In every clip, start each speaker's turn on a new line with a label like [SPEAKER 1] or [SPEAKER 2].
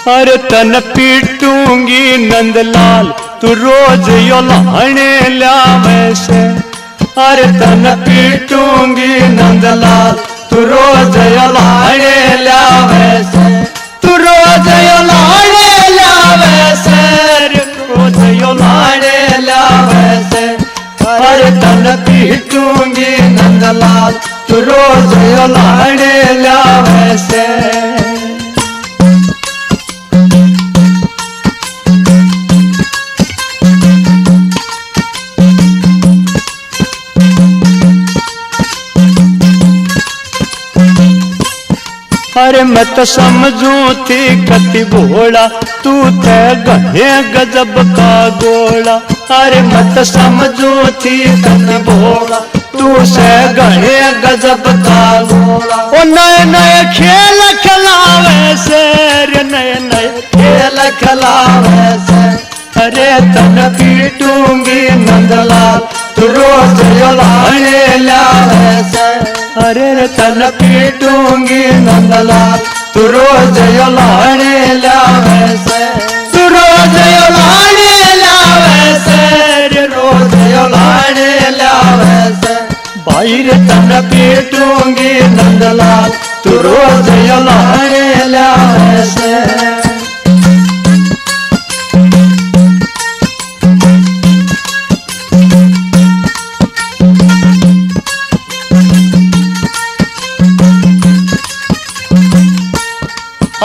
[SPEAKER 1] अरे तन पीटूंगी नंदलाल तू रोज यो लाने लावे से। अरे तन पीटूंगी नंदलाल तू रोज यो लाने लावे से। तू रोज यो लाने लावे से, रोज यो लाने लावे से। अरे तन पीटूंगी नंदलाल तू रोज यो लाने लावे से। अरे मैं तो समझू थी कति भोला तू ते गहे गजब का गोला। अरे मैं तो समझू थी कति भोला तू से गहे गजब का गोला। ओ नए नए खेल खिलावे से, रे नए नए खेल खिलावे से। अरे तन पीटूंगी नंदलाल तू रोज यो लाने लावे से। अरे तन पीटूंगी नंदलाल तू रोज यो लाने लावे से। तू रोज यो लाने लावे से, रे रोज यो लाने लावे से। भाई रे तन पीटूंगी नंदलाल तू रोज यो लाने लावे से।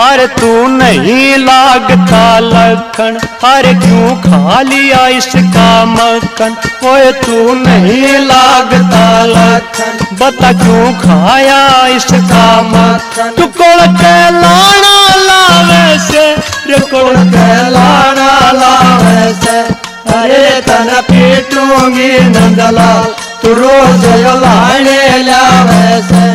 [SPEAKER 1] अरे तू नहीं लागता लखन, अरे क्यों खा लिया इसका मक्खन। ओए तू नहीं लागता लखन, बता क्यों खाया इसका मक्खन। तू कोल के लाना लावे से, रे कोल के लाना लावे से। अरे तन पीटूंगी नंदलाल तू रोज यो लाने लावे से।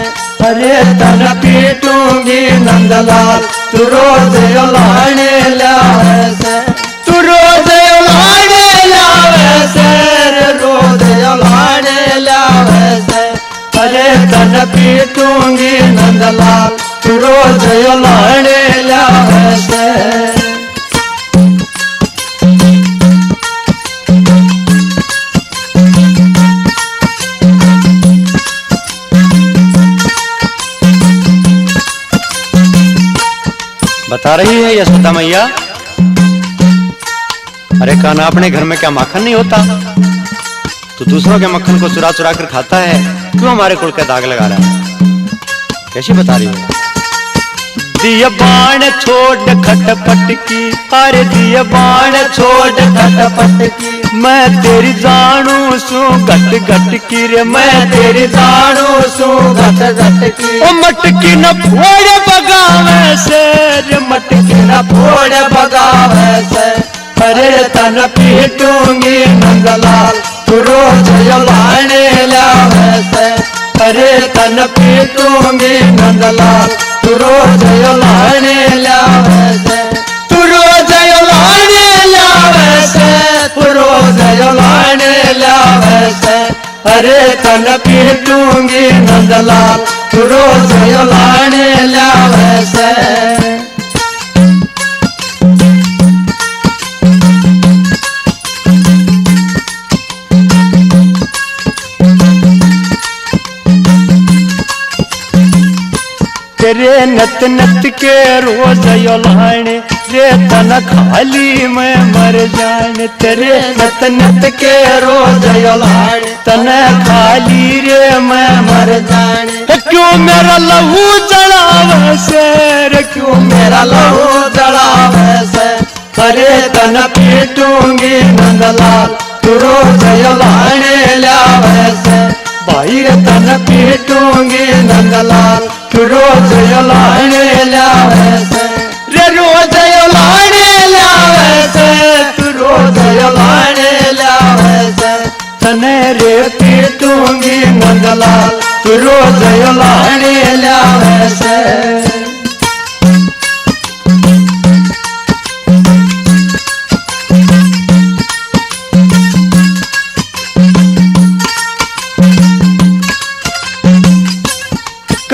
[SPEAKER 1] अरे तन पीटूंगी नंदलाल तू रोज यो लाने लावे से। तू रोज यो लाने लावे से, रोज यो लाने लावे से। अरे तन पीटूंगी नंदलाल तू रोज यो लाने लावे से। बता रही है यशोदा मैया। अरे कान्हा अपने घर में क्या माखन नहीं होता? तो दूसरों के मक्खन को चुरा चुरा कर खाता है, क्यों हमारे कुल का दाग लगा रहा है? कैसी बता रही है? दिया बाण छोड़ खटपट की, अरे दिया बाण छोड़ खटपट की। मैं तेरी जानू सू घट घट की रे, मैं तेरी जानू सू घट घट की। ओ मटकी न फोड़ बगावे से, रे मटकी न फोड़ बगावे से। अरे तन पीटूंगी नंदलाल तू रोज यो लाने लावे से। अरे तन पीटूंगी नंदलाल तू रोज यो लाने लावे से। तू रोज यो लाने लावे से, तू रोज यो लाने लावे से। अरे तन पीटूंगी नंदलाल तू रोज यो लाने लावे से। तेरे नत नत के रोज यो लाने, रे तन खाली मैं मर जाने। तेरे नत नत के रोज यो लाने, तन खाली रे मैं मर जाने। क्यों मेरा लहू जलावे से, रे क्यों मेरा लहू जलावे से। अरे तन पीटूंगी नंदलाल तू रोज यो लाने लावे से। भाई रे तन पीटूंगी नंदलाल तू रोज यो लाने लावे से। रे रोज यो लाने लावे से, तू रोज यो लाने लावे से। तने रे पीटूंगी नंदलाल तू रोज यो लाने लावे से।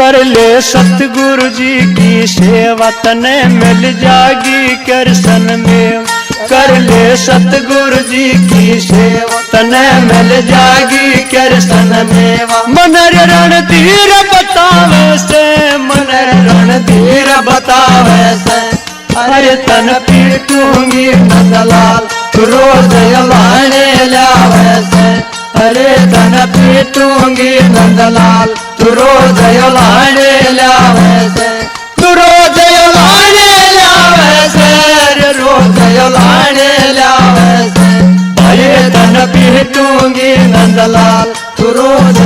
[SPEAKER 1] कर ले सतगुरु जी की सेवा तने मिल जाएगी कृष्ण में। कर ले सतगुरु जी की सेवा तने मिल जाएगी कृष्ण में। मनर रणधीर बतावे से, मनर रणधीर बतावे से, अरे तन पीटूंगी नंदलाल तू रोज लाने लावे से। अरे तन पीटूंगी नंदलाल तू रोज लाने लावे से। तू रोज लाने लावे से, रोज लाने लावे से। अरे तन पीटूंगी नंदलाल तू रोज